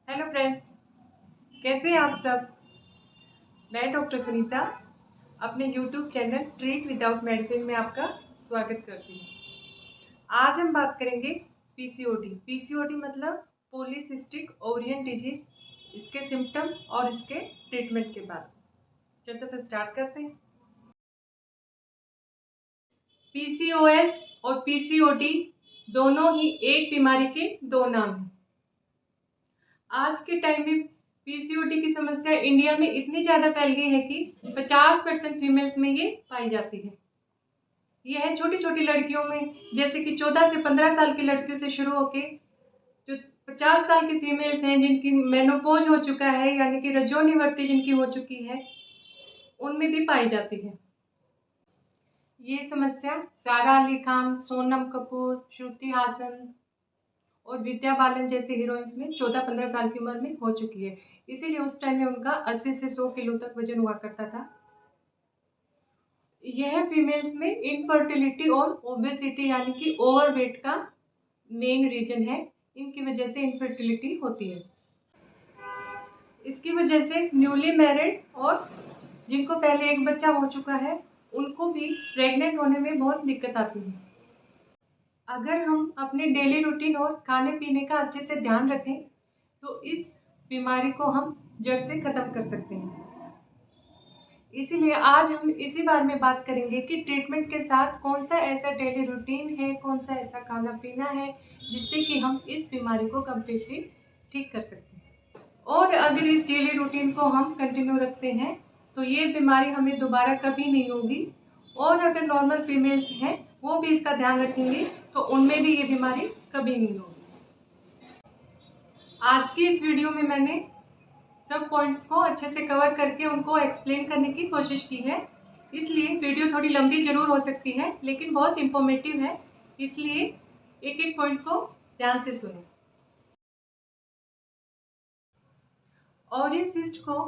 Hello friends, कैसे हैं आप सब। मैं डॉक्टर सुनीता अपने YouTube channel treat without medicine में आपका स्वागत करती हूँ। आज हम बात करेंगे पीसीओडी। पीसीओडी मतलब पॉलीसिस्टिक ओवरियन डिजीज, इसके सिम्टम और इसके ट्रीटमेंट के बाद। चलो तो फिर स्टार्ट करते हैं। पीसीओएस और पीसीओडी दोनों ही एक बीमारी के दो नाम हैं। आज के टाइम में पीसीओडी की समस्या इंडिया में इतनी ज्यादा फैल गई है कि 50% फीमेल्स में ये पाई जाती है। यह छोटी छोटी लड़कियों में, जैसे कि 14 से 15 साल की लड़कियों से शुरू होके जो 50 साल की फीमेल्स हैं जिनकी मेनोपॉज हो चुका है, यानी कि रजोनिवृत्ति जिनकी हो चुकी है, उनमें भी पाई जाती है। ये समस्या सारा अली खान, सोनम कपूर, श्रुति हासन और विद्या बालन जैसे हीरोइंस में 14-15 साल की उम्र में हो चुकी है। इसीलिए उस टाइम में उनका 80 से 100 किलो तक वजन हुआ करता था। यह फीमेल्स में इनफर्टिलिटी और ओबेसिटी यानी कि ओवरवेट का मेन रीजन है। इनकी वजह से इनफर्टिलिटी होती है। इसकी वजह से न्यूली मैरिड और जिनको पहले एक बच्चा हो चुका है उनको भी प्रेग्नेंट होने में बहुत दिक्कत आती है। अगर हम अपने डेली रूटीन और खाने पीने का अच्छे से ध्यान रखें तो इस बीमारी को हम जड़ से खत्म कर सकते हैं। इसीलिए आज हम इसी बारे में बात करेंगे कि ट्रीटमेंट के साथ कौन सा ऐसा डेली रूटीन है, कौन सा ऐसा खाना पीना है जिससे कि हम इस बीमारी को कम्प्लीटली ठीक कर सकते हैं। और अगर इस डेली रूटीन को हम कंटिन्यू रखते हैं तो ये बीमारी हमें दोबारा कभी नहीं होगी। और अगर नॉर्मल फीमेल्स हैं वो भी इसका ध्यान रखेंगे तो उनमें भी ये बीमारी कभी नहीं होगी। आज की इस वीडियो में मैंने सब पॉइंट्स को अच्छे से कवर करके उनको एक्सप्लेन करने की कोशिश की है। इसलिए वीडियो थोड़ी लंबी जरूर हो सकती है लेकिन बहुत इंफॉर्मेटिव है, इसलिए एक एक पॉइंट को ध्यान से सुनें। ओवरियन सिस्ट को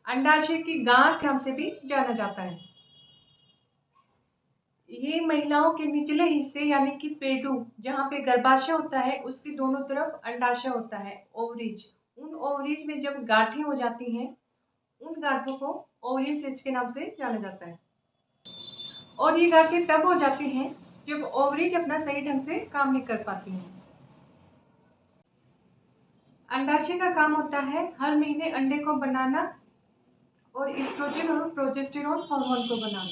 अंडाशय की गांठ नाम से भी जाना जाता है। ये महिलाओं के निचले हिस्से यानी कि पेडू, जहाँ पे गर्भाशय होता है, उसके दोनों तरफ अंडाशय होता है, ओवरीज। उन ओवरीज में जब गांठें हो जाती हैं, उन गांठों को ओवरियन सिस्ट के नाम से जाना जाता है। और ये गांठें तब हो जाती हैं जब ओवरीज अपना सही ढंग से काम नहीं कर पाती हैं। अंडाशय का काम होता है हर महीने अंडे को बनाना और एस्ट्रोजन और प्रोजेस्टेरोन हार्मोन को बनाना।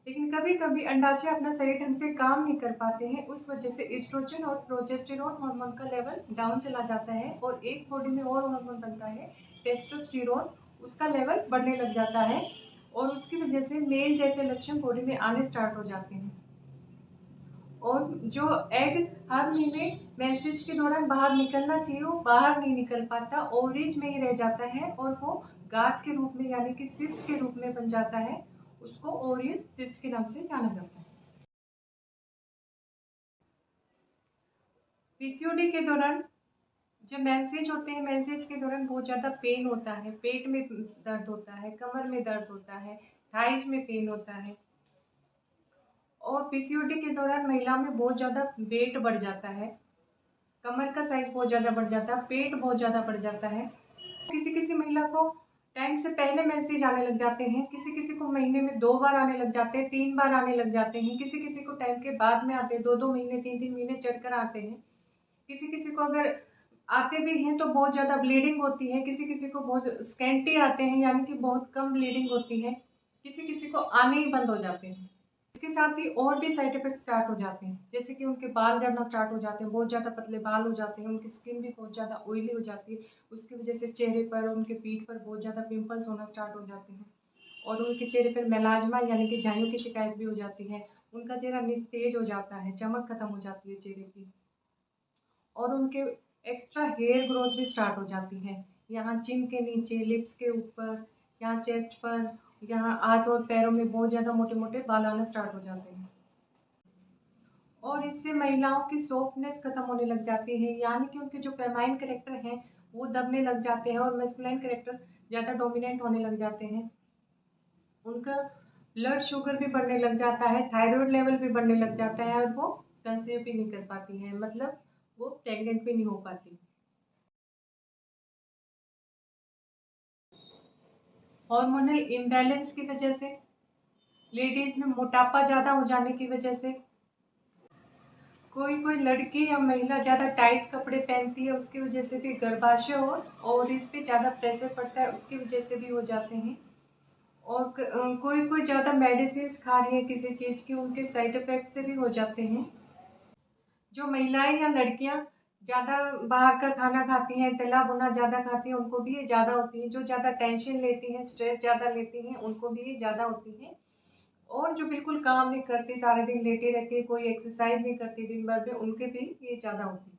लेकिन कभी कभी अंडाशय अपना सही ढंग से काम नहीं कर पाते हैं, उस वजह से एस्ट्रोजन और प्रोजेस्टेरोन हार्मोन का लेवल डाउन चला जाता है और एक बॉडी में और हार्मोन बनता है टेस्टोस्टेरोन, उसका लेवल बढ़ने लग जाता है और उसकी वजह से मेल जैसे लक्षण बॉडी में आने स्टार्ट हो जाते हैं। और जो एग हर महीने मेंसेस के दौरान बाहर निकलना चाहिए वो बाहर नहीं निकल पाता, ओवरीज में ही रह जाता है और वो गांठ के रूप में यानी कि सिस्ट के रूप में बन जाता है। उसको ओवरियन सिस्ट के नाम से जाना जाता है। पीसीओडी के दौरान जब मेंसेज होते हैं, मेंसेज के दौरान बहुत ज़्यादा पेन होता है, पेट में दर्द होता है, कमर में दर्द होता है, थाइज में पेन होता है। और पीसीओडी के दौरान महिला में बहुत ज़्यादा वेट बढ़ जाता है, कमर का साइज बहुत ज़्यादा बढ़ जाता है, पेट बहुत ज़्यादा बढ़ जाता है। किसी किसी महिला को टाइम से पहले मेंसेज आने लग जाते हैं, किसी किसी को महीने में 2 बार आने लग जाते हैं, 3 बार आने लग जाते हैं, किसी किसी को टाइम के बाद में आते हैं, 2-2 महीने 3-3 महीने चढ़कर आते हैं। किसी किसी को अगर आते भी हैं तो बहुत ज़्यादा ब्लीडिंग होती है, किसी किसी को बहुत स्कैंटी आते हैं यानी कि बहुत कम ब्लीडिंग होती है, किसी किसी को आने ही बंद हो जाते हैं। इसके साथ ही और भी साइड इफेक्ट स्टार्ट हो जाते हैं, जैसे कि उनके बाल झड़ना स्टार्ट हो जाते हैं, बहुत ज़्यादा पतले बाल हो जाते हैं, उनकी स्किन भी बहुत ज़्यादा ऑयली हो जाती है, उसकी वजह से चेहरे पर, उनके पीठ पर बहुत ज़्यादा पिंपल्स होना स्टार्ट हो जाते हैं और उनके चेहरे पर मेलाज्मा यानी कि झाइयों की शिकायत भी हो जाती है। उनका चेहरा निस्तेज हो जाता है, चमक खत्म हो जाती है चेहरे की और उनके एक्स्ट्रा हेयर ग्रोथ भी स्टार्ट हो जाती है, यहाँ चिन के नीचे, लिप्स के ऊपर, यहाँ चेस्ट पर, यहाँ हाथ और पैरों में बहुत ज़्यादा मोटे मोटे बाल आना स्टार्ट हो जाते हैं। और इससे महिलाओं की सॉफ्टनेस खत्म होने लग जाती है, यानी कि उनके जो फेमाइन कैरेक्टर हैं वो दबने लग जाते हैं और मैस्कुलाइन कैरेक्टर ज़्यादा डोमिनेंट होने लग जाते हैं। उनका ब्लड शुगर भी बढ़ने लग जाता है, थायराइड लेवल भी बढ़ने लग जाता है और वो कंसीव भी नहीं कर पाती हैं, मतलब वो प्रेग्नेंट भी नहीं हो पाती। हार्मोनल इम्बैलेंस की वजह से, लेडीज में मोटापा ज़्यादा हो जाने की वजह से, कोई कोई लड़की या महिला ज़्यादा टाइट कपड़े पहनती है, उसकी वजह से भी गर्भाशय और इस पे ज़्यादा प्रेशर पड़ता है, उसकी वजह से भी हो जाते हैं। और कोई कोई ज़्यादा मेडिसिन खा रही है किसी चीज़ की, उनके साइड इफ़ेक्ट से भी हो जाते हैं। जो महिलाएं या लड़कियां ज़्यादा बाहर का खाना खाती हैं, तला भुना ज़्यादा खाती हैं, उनको भी ये ज़्यादा होती है। जो ज़्यादा टेंशन लेती हैं, स्ट्रेस ज़्यादा लेती हैं, उनको भी ये ज़्यादा होती है। और जो बिल्कुल काम नहीं करती, सारे दिन लेटे रहती है, कोई एक्सरसाइज नहीं करती दिन भर में, उनके भी ये ज़्यादा होती है।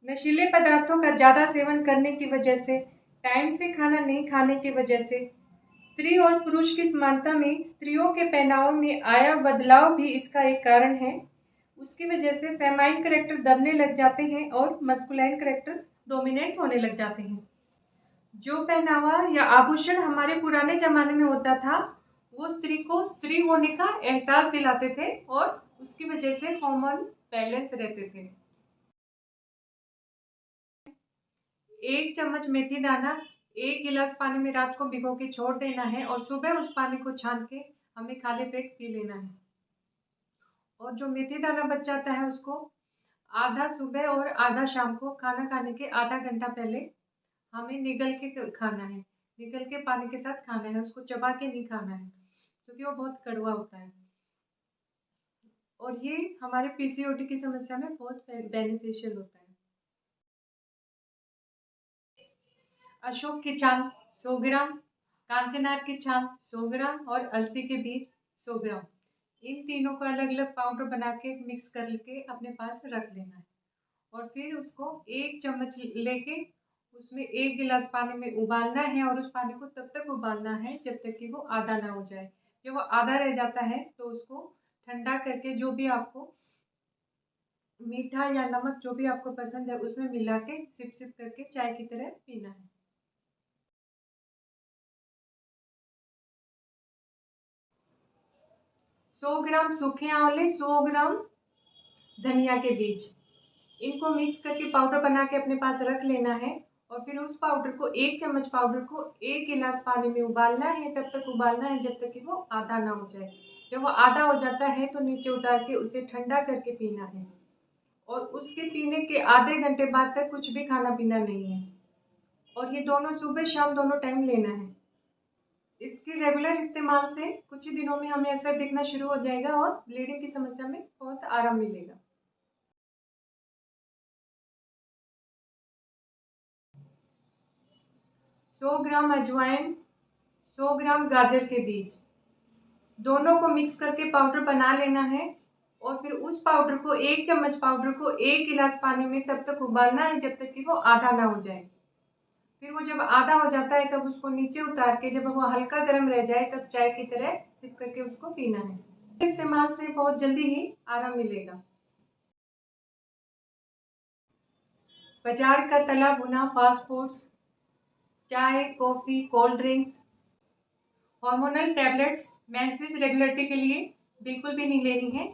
नशीले पदार्थों का ज़्यादा सेवन करने की वजह से, टाइम से खाना नहीं खाने की वजह से, स्त्री और पुरुष की समानता में स्त्रियों के पहनाव में आया बदलाव भी इसका एक कारण है। उसकी वजह से फेमाइन करैक्टर दबने लग जाते हैं और मस्कुलाइन करैक्टर डोमिनेट होने लग जाते हैं। जो पहनावा या आभूषण हमारे पुराने जमाने में होता था, वो स्त्री को स्त्री होने का एहसास दिलाते थे और उसकी वजह से हार्मोन बैलेंस रहते थे। 1 चम्मच मेथी दाना 1 गिलास पानी में रात को भिगो के छोड़ देना है और सुबह उस पानी को छान के हमें खाली पेट पी लेना है। और जो मेथी दाना बच जाता है, उसको आधा सुबह और आधा शाम को खाना खाने के आधा घंटा पहले हमें निगल के खाना है। निगल के पानी के साथ खाना है, उसको चबा के नहीं खाना है, क्योंकि वो बहुत कड़वा होता है। और ये हमारे पीसीओडी की समस्या में बहुत बेनिफिशियल होता है। अशोक की छाल 100 ग्राम, कांचनार की छाल 100 ग्राम और अलसी के बीज 100 ग्राम, इन तीनों को अलग अलग पाउडर बना के मिक्स करके अपने पास रख लेना है। और फिर उसको 1 चम्मच लेके उसमें 1 गिलास पानी में उबालना है और उस पानी को तब तक उबालना है जब तक कि वो आधा ना हो जाए। जब वो आधा रह जाता है तो उसको ठंडा करके, जो भी आपको मीठा या नमक जो भी आपको पसंद है उसमें मिला के सिप सिप करके चाय की तरह पीना है। 100 ग्राम सूखे आंवले, 100 ग्राम धनिया के बीज, इनको मिक्स करके पाउडर बना के अपने पास रख लेना है। और फिर उस पाउडर को 1 चम्मच पाउडर को 1 गिलास पानी में उबालना है, तब तक उबालना है जब तक कि वो आधा ना हो जाए। जब वो आधा हो जाता है तो नीचे उतार के उसे ठंडा करके पीना है। और उसके पीने के आधे घंटे बाद तक कुछ भी खाना पीना नहीं है। और ये दोनों सुबह शाम दोनों टाइम लेना है। इसके रेगुलर इस्तेमाल से कुछ ही दिनों में हमें असर दिखना शुरू हो जाएगा और ब्लीडिंग की समस्या में बहुत आराम मिलेगा। सौ ग्राम अजवाइन, 100 ग्राम गाजर के बीज, दोनों को मिक्स करके पाउडर बना लेना है। और फिर उस पाउडर को 1 चम्मच पाउडर को 1 गिलास पानी में तब तक उबालना है जब तक कि वो आधा ना हो जाए। फिर वो जब आधा हो जाता है तब उसको नीचे उतार के, जब वो हल्का गर्म रह जाए तब चाय की तरह सिप करके उसको पीना है। इस्तेमाल से बहुत जल्दी ही आराम मिलेगा। बाजार का तला भुना फास्ट फूड्स, चाय, coffee, cold drinks, hormonal tablets menses regularity के लिए बिल्कुल भी नहीं लेनी है।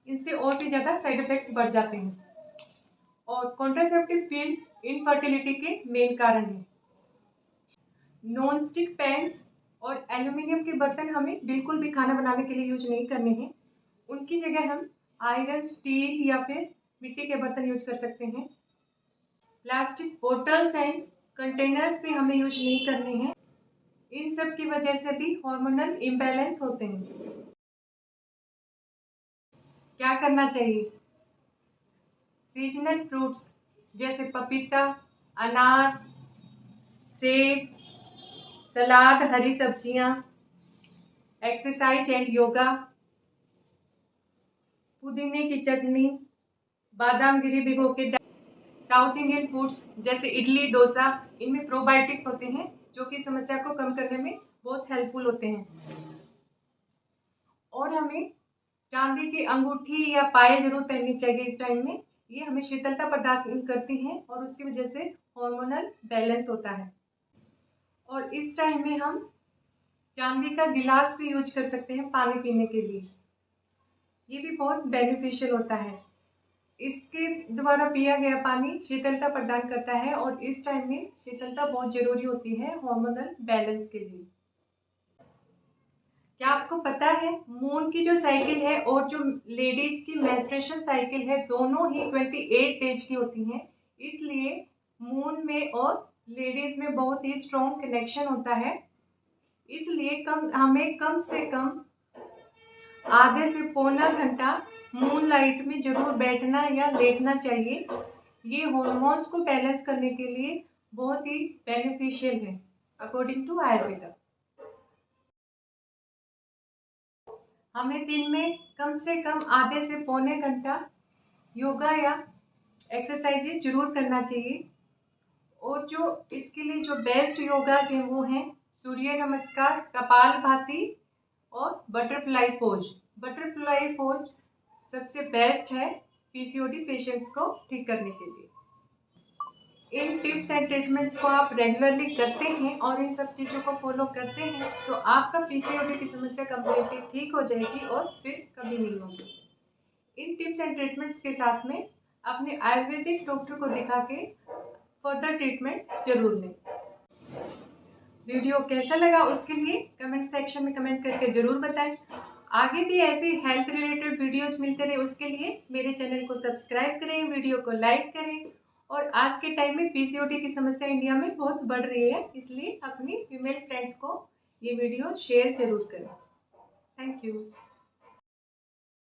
इससे और भी ज़्यादा साइड इफेक्ट्स बढ़ जाते हैं। और कॉन्ट्रासेप्टिव पिल्स इनफर्टिलिटी के मेन कारण हैं। नॉन स्टिक पैन्स और एल्यूमिनियम के बर्तन हमें बिल्कुल भी खाना बनाने के लिए यूज नहीं करने हैं। उनकी जगह हम आयरन, स्टील या फिर मिट्टी के बर्तन यूज कर सकते हैं। प्लास्टिक बोटल्स एंड कंटेनर्स भी हमें यूज नहीं करने हैं। इन सब की वजह से भी हार्मोनल इम्बैलेंस होते हैं। क्या करना चाहिए? सीजनल फ्रूट्स जैसे पपीता, अनार, सेब, सलाद, हरी सब्जियां, एक्सरसाइज एंड योगा, पुदीने की चटनी, बादाम गिरी भिगो के, साउथ इंडियन फूड्स जैसे इडली, डोसा, इनमें प्रोबायोटिक्स होते हैं जो कि समस्या को कम करने में बहुत हेल्पफुल होते हैं। और हमें चांदी की अंगूठी या पायल जरूर पहननी चाहिए इस टाइम में। ये हमें शीतलता प्रदान करती हैं और उसकी वजह से हार्मोनल बैलेंस होता है। और इस टाइम में हम चांदी का गिलास भी यूज कर सकते हैं पानी पीने के लिए। ये भी बहुत बेनिफिशियल होता है। इसके द्वारा पिया गया पानी शीतलता प्रदान करता है और इस टाइम में शीतलता बहुत जरूरी होती है हार्मोनल बैलेंस के लिए। क्या आपको पता है मून की जो साइकिल है और जो लेडीज की मेंस्ट्रुएशन साइकिल है दोनों ही 28 डेज की होती हैं। इसलिए मून में और लेडीज में बहुत ही स्ट्रॉन्ग कनेक्शन होता है। इसलिए हमें कम से कम आधे से पौना घंटा मून लाइट में जरूर बैठना या लेटना चाहिए। ये हॉर्मोन्स को बैलेंस करने के लिए बहुत ही बेनिफिशियल है अकॉर्डिंग टू आयुर्वेदा। हमें दिन में कम से कम आधे से पौने घंटा योगा या एक्सरसाइजेज जरूर करना चाहिए। और जो इसके लिए जो बेस्ट योगा है वो हैं सूर्य नमस्कार, कपालभाति और बटरफ्लाई पोज। बटरफ्लाई पोज सबसे बेस्ट है पीसीओडी पेशेंट्स को ठीक करने के लिए। इन टिप्स एंड ट्रीटमेंट्स को आप रेगुलरली करते हैं और इन सब चीज़ों को फॉलो करते हैं तो आपका पीसीओडी की समस्या कम्प्लीटली ठीक हो जाएगी और फिर कभी नहीं होगी। इन टिप्स एंड ट्रीटमेंट्स के साथ में अपने आयुर्वेदिक डॉक्टर को दिखा के फर्दर ट्रीटमेंट जरूर लें। वीडियो कैसा लगा उसके लिए कमेंट सेक्शन में कमेंट करके जरूर बताएं। आगे भी ऐसी हेल्थ रिलेटेड वीडियोज मिलते रहे उसके लिए मेरे चैनल को सब्सक्राइब करें, वीडियो को लाइक करें। और आज के टाइम में पीसीओडी की समस्या इंडिया में बहुत बढ़ रही है, इसलिए अपनी फीमेल फ्रेंड्स को ये वीडियो शेयर जरूर करें। Thank you.